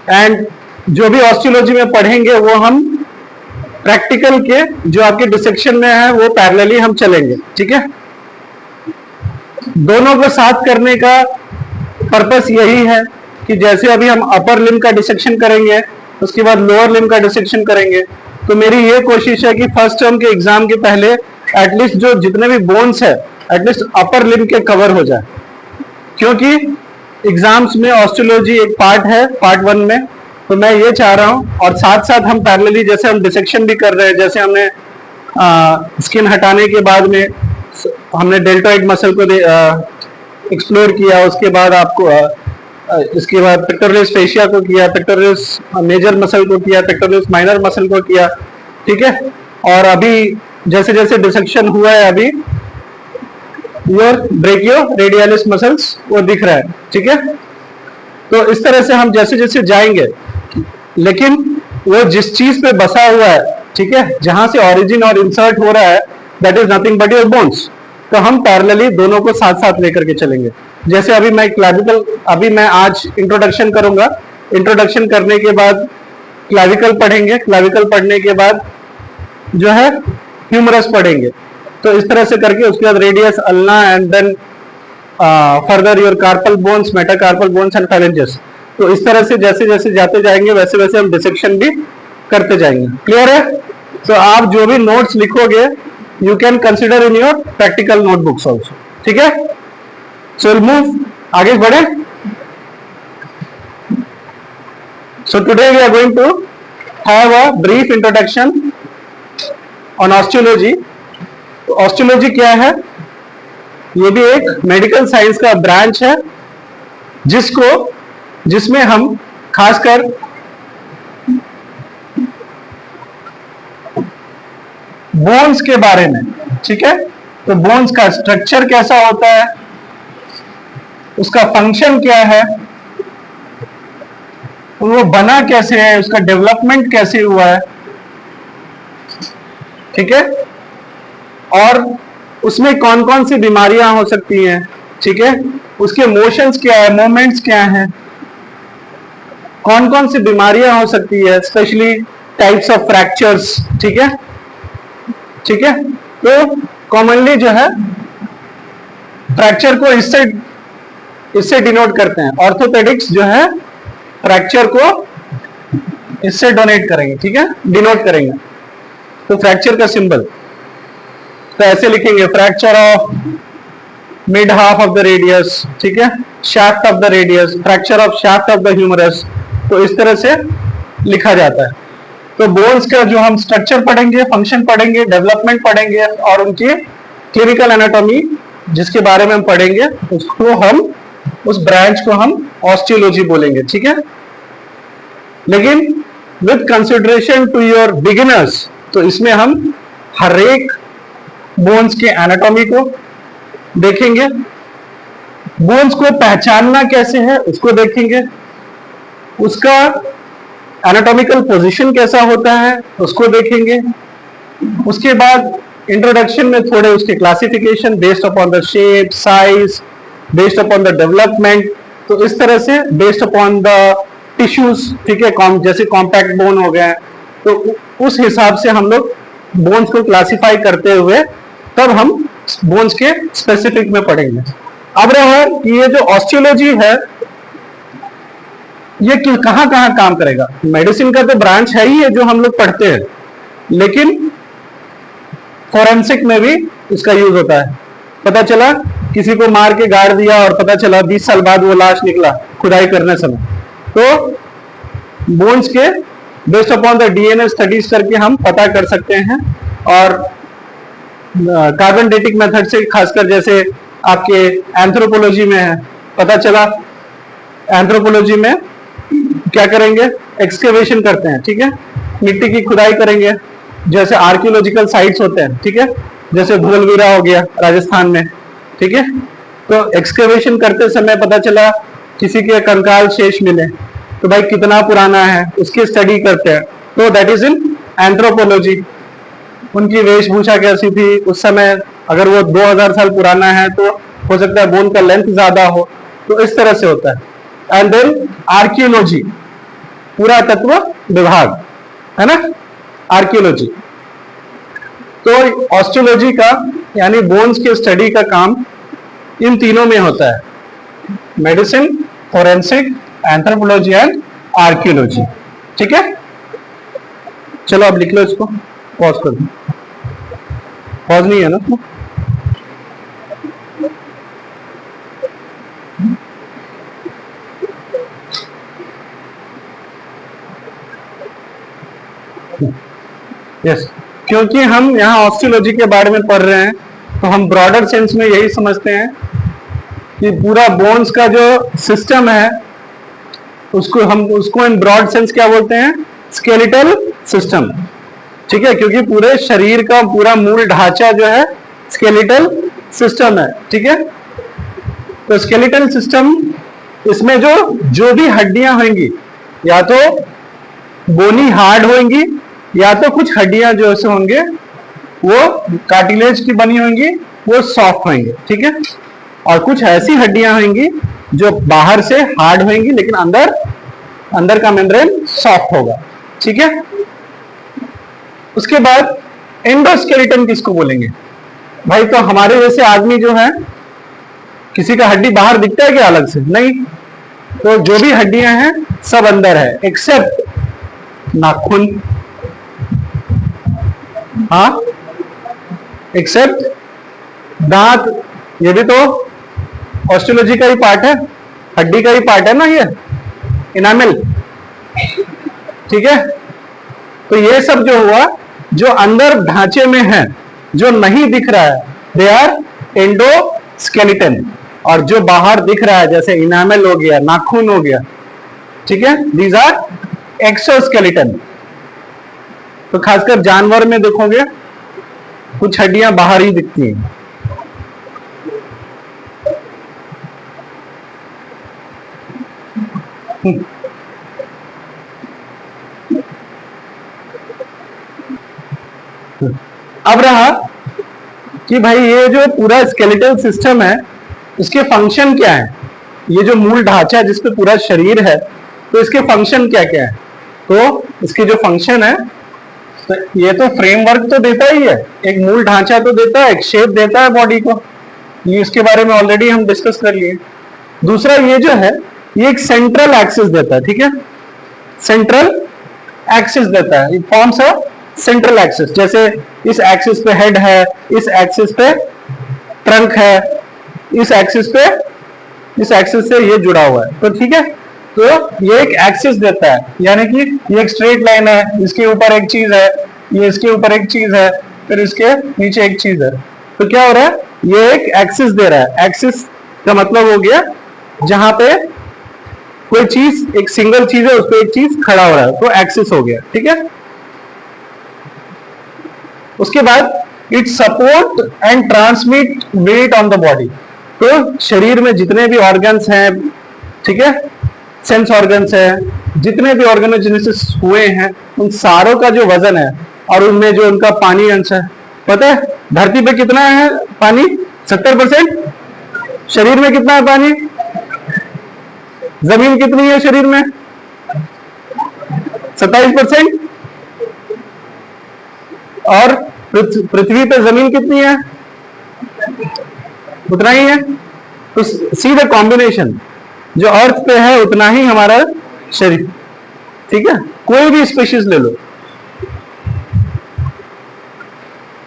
And जो भी osteology में पढ़ेंगे वो हम प्रैक्टिकल के जो आपके डिसेक्शन में है वो पैरेलली हम चलेंगे, ठीक है। दोनों को साथ करने का पर्पस यही है कि जैसे अभी हम अपर लिम का डिसेक्शन करेंगे, उसके बाद लोअर लिम का डिसेक्शन करेंगे, तो मेरी ये कोशिश है कि फर्स्ट टर्म के एग्जाम के पहले एटलीस्ट जो जितने भी बोन्स है एटलीस्ट अपर लिम के कवर हो जाए, क्योंकि एग्जाम्स में ऑस्टियोलॉजी एक पार्ट है पार्ट 1 में, तो मैं ये चाह रहा हूँ। और साथ साथ हम पैरेलली जैसे हम डिसेक्शन भी कर रहे हैं, जैसे हमने स्किन हटाने के बाद में हमने डेल्टॉइड मसल को एक्सप्लोर किया, उसके बाद आपको इसके बाद पेक्टोरलिस फेशिया को किया, पेक्टोरलिस मेजर मसल को किया, पेक्टोरलिस माइनर मसल को किया, ठीक है। और अभी जैसे जैसे डिसेक्शन हुआ है अभी योर ब्रेकियो रेडियलिस मसल्स वो दिख रहा है, ठीक है। तो इस तरह से हम जैसे जैसे जाएंगे, लेकिन वो जिस चीज पे बसा हुआ है, ठीक है, जहां से ऑरिजिन और इंसर्ट हो रहा है, that is nothing but your bones. तो हम पैरेलली दोनों को साथ साथ लेकर के चलेंगे। जैसे अभी मैं आज इंट्रोडक्शन करूंगा, इंट्रोडक्शन करने के बाद क्लाविकल पढ़ेंगे, क्लाविकल पढ़ने के बाद जो है ह्यूमरस पढ़ेंगे। तो इस तरह से करके उसके बाद radius, ulna and then further your carpal bones, metacarpal bones and phalanges. तो इस तरह से जैसे जैसे जाते जाएंगे वैसे वैसे हम डिसेक्शन भी करते जाएंगे। क्लियर है? तो आप जो भी नोट्स लिखोगे you can consider in your practical notebooks also, ठीक है। सो विल मूव, आगे बढ़े। So today we are going to have a brief introduction on osteology. तो ऑस्टियोलॉजी क्या है? ये भी एक मेडिकल साइंस का ब्रांच है जिसमें हम खासकर बोन्स के बारे में, ठीक है, तो बोन्स का स्ट्रक्चर कैसा होता है, उसका फंक्शन क्या है, वो बना कैसे है, उसका डेवलपमेंट कैसे हुआ है, ठीक है, और उसमें कौन कौन सी बीमारियां हो सकती हैं, ठीक है, उसके मोशंस क्या है, मूवमेंट्स क्या हैं, कौन कौन सी बीमारियां हो सकती है, स्पेशली टाइप्स ऑफ फ्रैक्चर्स, ठीक है, ठीक है। तो कॉमनली जो है फ्रैक्चर को इससे डिनोट करते हैं। ऑर्थोपेडिक्स जो है फ्रैक्चर को इससे डोनेट करेंगे, ठीक है, डिनोट करेंगे। तो फ्रैक्चर का सिंबल तो ऐसे लिखेंगे, fracture of mid half of the radius, ठीक है, shaft of the radius, fracture of shaft of the humerus. तो इस तरह से लिखा जाता है। तो बोन्स का जो हम स्ट्रक्चर पढ़ेंगे, फंक्शन पढ़ेंगे, डेवलपमेंट पढ़ेंगे और उनकी क्लिनिकल एनाटॉमी जिसके बारे में हम पढ़ेंगे उस ब्रांच को हम ऑस्टियोलॉजी बोलेंगे, ठीक है। लेकिन with consideration to your beginners, तो इसमें हम हर एक बोन्स के एनाटॉमी को देखेंगे, बोन्स को पहचानना कैसे है उसको देखेंगे, उसका एनाटॉमिकल पोजीशन कैसा होता है उसको देखेंगे। उसके बाद इंट्रोडक्शन में थोड़े उसके classification based upon the shape, size, based upon the development. तो इस तरह से बेस्ड अपॉन द टिश्यूज, ठीक है, जैसे कॉम्पैक्ट बोन हो गए, तो उस हिसाब से हम लोग बोन्स को क्लासिफाई करते हुए तब हम बोन्स के स्पेसिफिक में पढ़ेंगे। अब रहा कि ये जो ऑस्टियोलॉजी है ये कहां कहां काम करेगा। मेडिसिन का तो ब्रांच है ही है जो हम लोग पढ़ते हैं, लेकिन फोरेंसिक में भी इसका यूज होता है। पता चला किसी को मार के गाड़ दिया और पता चला 20 साल बाद वो लाश निकला खुदाई करने समय, तो बोन्स के based upon the DNA studies करके हम पता कर सकते हैं। और कार्बन डेटिक मेथड से खासकर जैसे आपके एंथ्रोपोलॉजी में है, पता चला एंथ्रोपोलॉजी में क्या करेंगे, एक्सकेवेशन करते हैं, ठीक है, मिट्टी की खुदाई करेंगे, जैसे आर्कियोलॉजिकल साइट्स होते हैं, ठीक है, जैसे धोलवीरा हो गया राजस्थान में, ठीक है। तो एक्सकेवेशन करते समय पता चला किसी के कंकाल शेष मिले, तो भाई कितना पुराना है उसकी स्टडी करते हैं, तो दैट इज इन एंथ्रोपोलॉजी। उनकी वेशभूषा कैसी थी उस समय, अगर वो 2000 साल पुराना है तो हो सकता है बोन का लेंथ ज्यादा हो, तो इस तरह से होता है। एंड देन आर्कियोलॉजी, पुरातत्व विभाग, है ना, आर्कियोलॉजी। तो ऑस्टियोलॉजी का यानी बोन्स के स्टडी का काम इन तीनों में होता है, medicine, forensic, anthropology and archaeology. ठीक है, चलो अब लिख लो इसको, पॉज कर दो, पॉज नहीं है ना इसमें? यस, क्योंकि हम यहाँ ऑस्टियोलॉजी के बारे में पढ़ रहे हैं तो हम ब्रॉडर सेंस में यही समझते हैं कि पूरा बोन्स का जो सिस्टम है उसको इन ब्रॉड सेंस क्या बोलते हैं, स्केलेटल सिस्टम। ठीक है, क्योंकि पूरे शरीर का पूरा मूल ढांचा जो है स्केलेटल सिस्टम है। ठीक है, तो स्केलेटल सिस्टम, इसमें जो भी हड्डियां होंगी या तो बोनी हार्ड होंगी या तो कुछ हड्डियां जो ऐसे होंगे वो कार्टिलेज की बनी होंगी, वो सॉफ्ट होंगे। ठीक है, और कुछ ऐसी हड्डियां होंगी जो बाहर से हार्ड होंगी लेकिन अंदर का मेम्ब्रेन सॉफ्ट होगा। ठीक है, उसके बाद एंडोस्केलेटन किसको बोलेंगे भाई? तो हमारे जैसे आदमी जो है, किसी का हड्डी बाहर दिखता है क्या अलग से? नहीं, तो जो भी हड्डियां हैं सब अंदर है एक्सेप्ट नाखून, हाँ, एक्सेप्ट दांत, ये भी तो ऑस्टियोलॉजी का ही पार्ट है, हड्डी का ही पार्ट है ना ये, इनामिल। ठीक है, तो ये सब जो हुआ, जो अंदर ढांचे में है, जो नहीं दिख रहा है, दे आर एंडोस्केलेटन, और जो बाहर दिख रहा है जैसे इनामिल हो गया, नाखून हो गया, ठीक है, दीज आर एक्सोस्केलेटन। तो खासकर जानवर में देखोगे कुछ हड्डियां बाहर ही दिखती हैं। अब रहा कि भाई ये जो पूरा स्केलेटल सिस्टम है इसके फंक्शन क्या है, ये जो मूल ढांचा जिसपे पूरा शरीर है, तो इसके फंक्शन क्या क्या है? तो इसके जो फंक्शन है, तो ये तो फ्रेमवर्क तो देता ही है, एक मूल ढांचा तो देता है, एक शेप देता है बॉडी को, ये इसके बारे में ऑलरेडी हम डिस्कस कर लिए। दूसरा ये जो है, ये एक सेंट्रल एक्सिस देता है। ठीक है, सेंट्रल एक्सिस देता है, it forms a central axis. जैसे इस एक्सिस पे हेड है, इस एक्सिस पे ट्रंक है, इस एक्सिस से ये जुड़ा हुआ है। तो ठीक है, तो ये एक एक्सिस देता है, यानी कि ये एक स्ट्रेट लाइन है, इसके ऊपर एक चीज है, ये इसके ऊपर एक चीज है, फिर इसके नीचे एक चीज है। तो क्या हो रहा है, ये एक एक्सिस दे रहा है। एक्सिस का मतलब हो गया जहां पे कोई चीज, एक सिंगल चीज है, उस पर एक चीज खड़ा हो रहा है, तो एक्सिस हो गया। ठीक है, उसके बाद it support and transmit weight on the body. तो शरीर में जितने भी ऑर्गन्स हैं, ठीक है, सेंस ऑर्गन्स है, जितने भी ऑर्गेनोजेनेसिस हुए हैं, उन सारों का जो वजन है और उनमें जो उनका पानी अंश है, पता है धरती पे कितना है पानी? 70%। शरीर में कितना है पानी? जमीन कितनी है शरीर में? 27%। और पृथ्वी पे जमीन कितनी है? उतना ही है। तो सी द कॉम्बिनेशन, जो अर्थ पे है उतना ही हमारा शरीर। ठीक है, कोई भी स्पीशीज ले लो,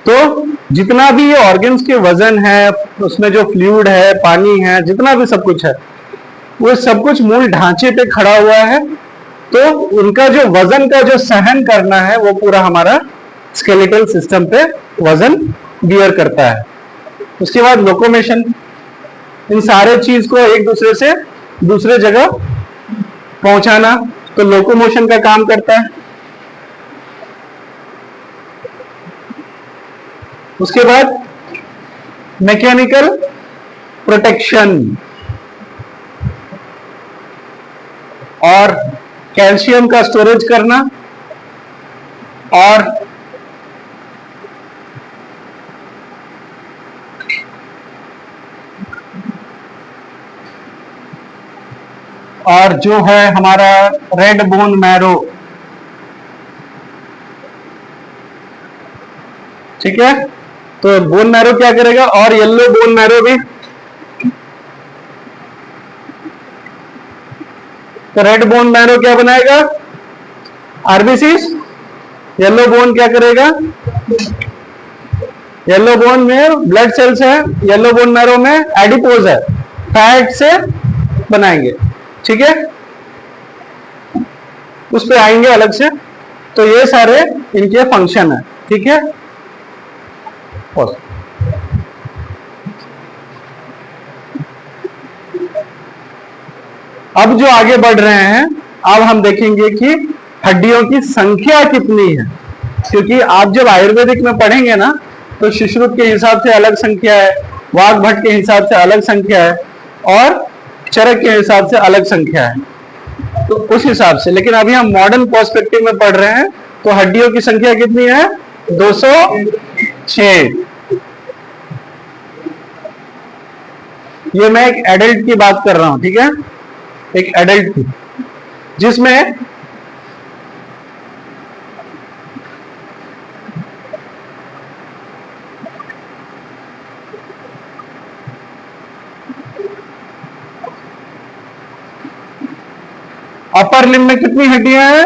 तो जितना भी ये ऑर्गन्स के वजन है, उसमें जो फ्लूइड है, पानी है, जितना भी सब कुछ है, वो सब कुछ मूल ढांचे पे खड़ा हुआ है। तो उनका जो वजन का जो सहन करना है, वो पूरा हमारा स्केलेटल सिस्टम पे वजन बियर करता है। उसके बाद लोकोमोशन, इन सारे चीज को एक दूसरे से दूसरे जगह पहुंचाना, तो लोकोमोशन का काम करता है। उसके बाद मैकेनिकल प्रोटेक्शन, और कैल्शियम का स्टोरेज करना, और और जो है हमारा रेड बोन मैरो, ठीक है। तो बोन मैरो क्या करेगा, और येलो बोन मैरो भी। तो रेड बोन मैरो क्या बनाएगा, आरबीसीज। येलो बोन क्या करेगा, येलो बोन में ब्लड सेल्स है, येलो बोन मैरो में एडिपोज है, फैट से बनाएंगे, ठीक है। उस पे आएंगे अलग से। तो ये सारे इनके फंक्शन है, ठीक है। अब जो आगे बढ़ रहे हैं, अब हम देखेंगे कि हड्डियों की संख्या कितनी है। क्योंकि आप जब आयुर्वेदिक में पढ़ेंगे ना, तो सुश्रुत के हिसाब से अलग संख्या है, वाग भट्ट के हिसाब से अलग संख्या है, और चरक के हिसाब से अलग संख्या है, तो उस हिसाब से। लेकिन अभी हम मॉडर्न पर्सपेक्टिव में पढ़ रहे हैं, तो हड्डियों की संख्या कितनी है, 206। ये मैं एक एडल्ट की बात कर रहा हूं, ठीक है, एक एडल्ट की, जिसमें अपर लिम्ब में कितनी हड्डियां हैं,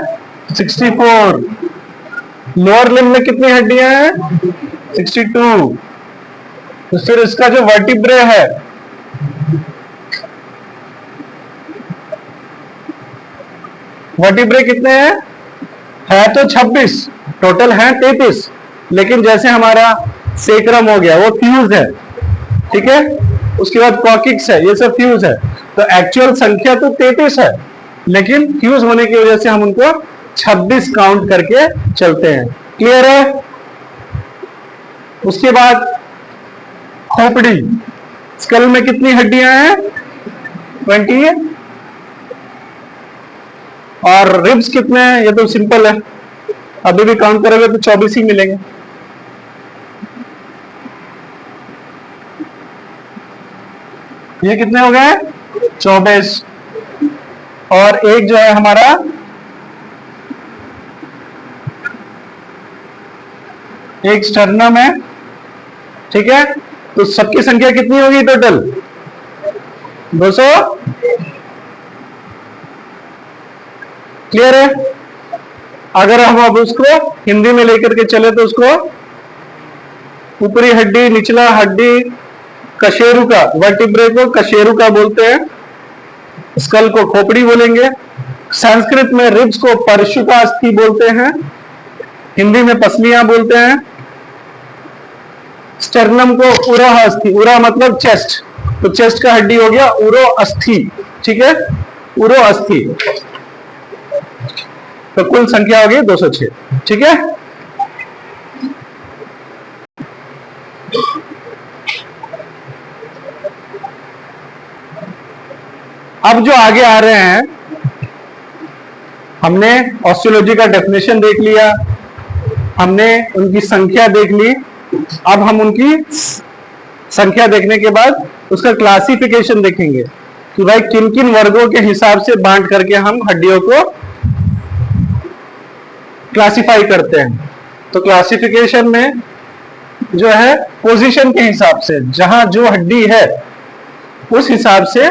64। लोअर लिम्ब में कितनी हड्डियां हैं, 62। तो फिर इसका जो वर्टिब्रे है, वर्टिब्रे कितने हैं, है तो 26, टोटल है 33, लेकिन जैसे हमारा सेक्रम हो गया वो फ्यूज है, ठीक है। उसके बाद कॉकिक्स है, ये सब फ्यूज है। तो एक्चुअल संख्या तो 33 है, लेकिन फ्यूज होने की वजह से हम उनको 26 काउंट करके चलते हैं। क्लियर है। उसके बाद खोपड़ी, स्कल में कितनी हड्डियां हैं, 20। और रिब्स कितने हैं, ये तो सिंपल है, अभी भी काउंट करोगे तो 24 ही मिलेंगे। ये कितने हो गए, 24। और एक जो है हमारा एक स्टर्नम है, ठीक है। तो सबकी संख्या कितनी होगी टोटल, 200। क्लियर है। अगर हम अब उसको हिंदी में लेकर के चले तो उसको ऊपरी हड्डी, निचला हड्डी, कशेरु का, वर्टिब्रे को कशेरु का बोलते हैं, स्कल को खोपड़ी बोलेंगे, संस्कृत में रिब्स को परशुका अस्थि बोलते हैं, हिंदी में पसलियां बोलते हैं, स्टर्नम को उरा अस्थि, उरा मतलब चेस्ट, तो चेस्ट का हड्डी हो गया उरो अस्थि, ठीक है, उरो अस्थि। तो कुल संख्या होगी 206, ठीक है। अब जो आगे आ रहे हैं, हमने ऑस्टियोलॉजी का डेफिनेशन देख लिया, हमने उनकी संख्या देख ली। अब हम उनकी संख्या देखने के बाद उसका क्लासिफिकेशन देखेंगे कि भाई किन किन वर्गों के हिसाब से बांट करके हम हड्डियों को क्लासिफाई करते हैं। तो क्लासिफिकेशन में जो है पोजीशन के हिसाब से, जहां जो हड्डी है उस हिसाब से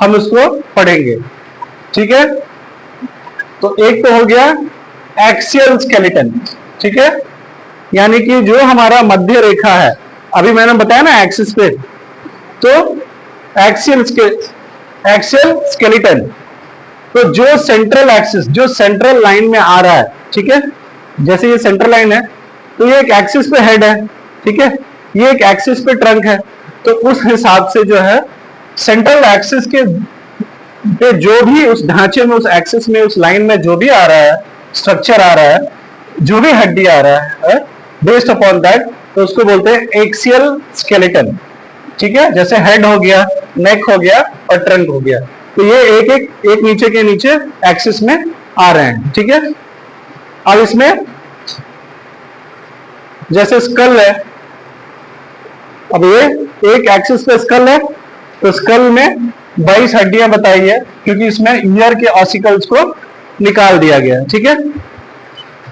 हम उसको पढ़ेंगे, ठीक है। तो एक तो हो गया एक्सियल स्केलेटन, ठीक है, यानी कि जो हमारा मध्य रेखा है, अभी मैंने बताया ना एक्सिस पे, तो एक्सियल स्केलेटन, तो जो सेंट्रल एक्सिस, जो सेंट्रल लाइन में आ रहा है, ठीक है, जैसे ये सेंट्रल लाइन है, तो ये एक एक्सिस पे हेड है, ठीक है, ये एक एक्सिस पे ट्रंक है। तो उस हिसाब से जो है सेंट्रल एक्सिस के पे जो भी उस ढांचे में, उस एक्सिस में, उस लाइन में जो भी आ रहा है, स्ट्रक्चर आ रहा है, जो भी हड्डी आ रहा है, बेस्ड अपॉन दैट, तो उसको बोलते हैं एक्सियल स्केलेटन, ठीक है। जैसे हेड हो गया, नेक हो गया और ट्रंक हो गया, तो ये एक नीचे के नीचे एक्सिस में आ रहे हैं, ठीक है। अब इसमें जैसे स्कल है, अब ये एक एक्सिस पे स्कल है, तो स्कल में 22 हड्डियां बताई है, क्योंकि इसमें ईयर के ऑसिकल्स को निकाल दिया गया है, ठीक है।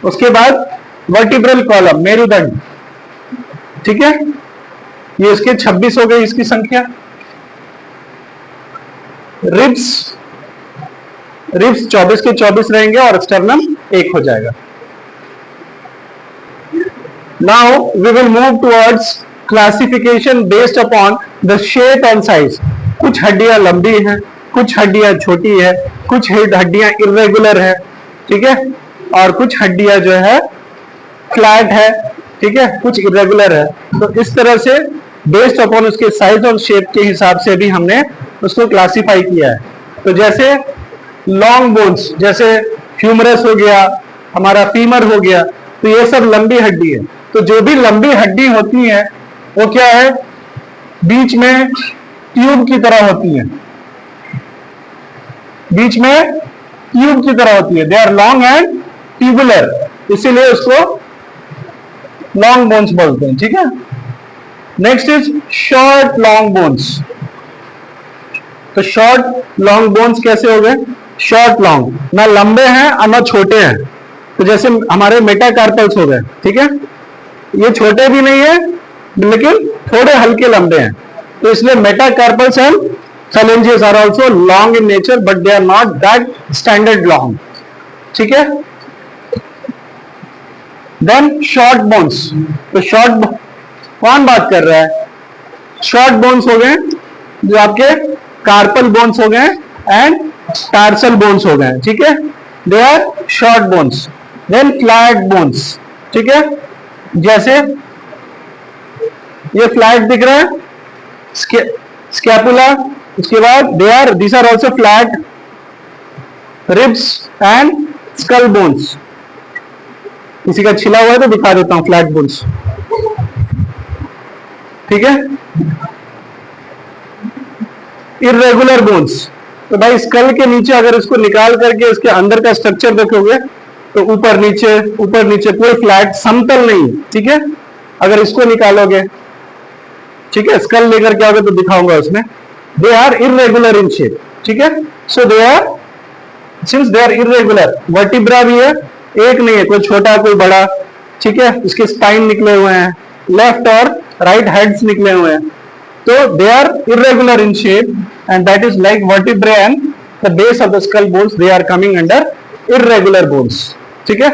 उसके बाद वर्टिब्रल कॉलम, मेरुदंड, ठीक है, ये इसके 26 हो गई इसकी संख्या। रिब्स 24 के 24 रहेंगे और स्टर्नम 1 हो जाएगा। Now we will move towards classification based upon the shape and size. कुछ हड्डियां लंबी हैं, कुछ हड्डियां छोटी है, कुछ हड्डियां इर्रेगुलर है, ठीक है, और कुछ हड्डियां जो है फ्लैट है, ठीक है, कुछ इरेगुलर है। तो इस तरह से बेस्ड अपॉन उसके साइज और शेप के हिसाब से भी हमने उसको क्लासिफाई किया है। तो जैसे लॉन्ग बोन्स, जैसे ह्यूमरस हो गया, हमारा फीमर हो गया, तो ये सब लंबी हड्डी है। तो जो भी लंबी हड्डी होती है वो क्या है, बीच में ट्यूब की तरह होती है, बीच में ट्यूब की तरह होती है, they are long and tubular, इसीलिए उसको लॉन्ग बोन्स बोलते हैं, ठीक है। Next is short long bones. तो शॉर्ट लॉन्ग बोन्स कैसे हो गए, शॉर्ट लॉन्ग, ना लंबे हैं और ना छोटे हैं। तो जैसे हमारे मेटाकार्पल्स हो गए, ठीक है, ये छोटे भी नहीं है लेकिन थोड़े हल्के लंबे हैं, तो इसलिए metacarpals and phalanges are also long in nature but they are not that standard long, ठीक है। Then short bones. तो शॉर्ट कौन बात कर रहा है, शॉर्ट बोन्स हो गए जो आपके कार्पल बोन्स हो गए एंड टार्सल बोन्स हो गए, ठीक है, they are short bones. Then flat bones, ठीक है, जैसे ये फ्लैट दिख रहा है, स्कैपुला, उसके बाद these are also flat, ribs and skull bones. किसी का छिला हुआ है तो दिखा देता हूं, फ्लैट बोन्स, ठीक है। इर्रेगुलर बोन्स, तो भाई स्कल के नीचे अगर इसको निकाल करके इसके अंदर का स्ट्रक्चर देखोगे तो ऊपर नीचे कोई फ्लैट समतल नहीं, ठीक है। अगर इसको निकालोगे, ठीक है, स्कल लेकर के आओगे तो दिखाऊंगा उसमें, they are irregular in shape, ठीक है। So they are, since they are irregular, vertebra भी है, एक नहीं है, कोई छोटा कोई बड़ा, ठीक है, इसके स्पाइन निकले हुए हैं, लेफ्ट और राइट हेड्स निकले हुए हैं, तो they are irregular in shape and that is like vertebra and the base of the skull bones, they are coming under irregular bones, ठीक है।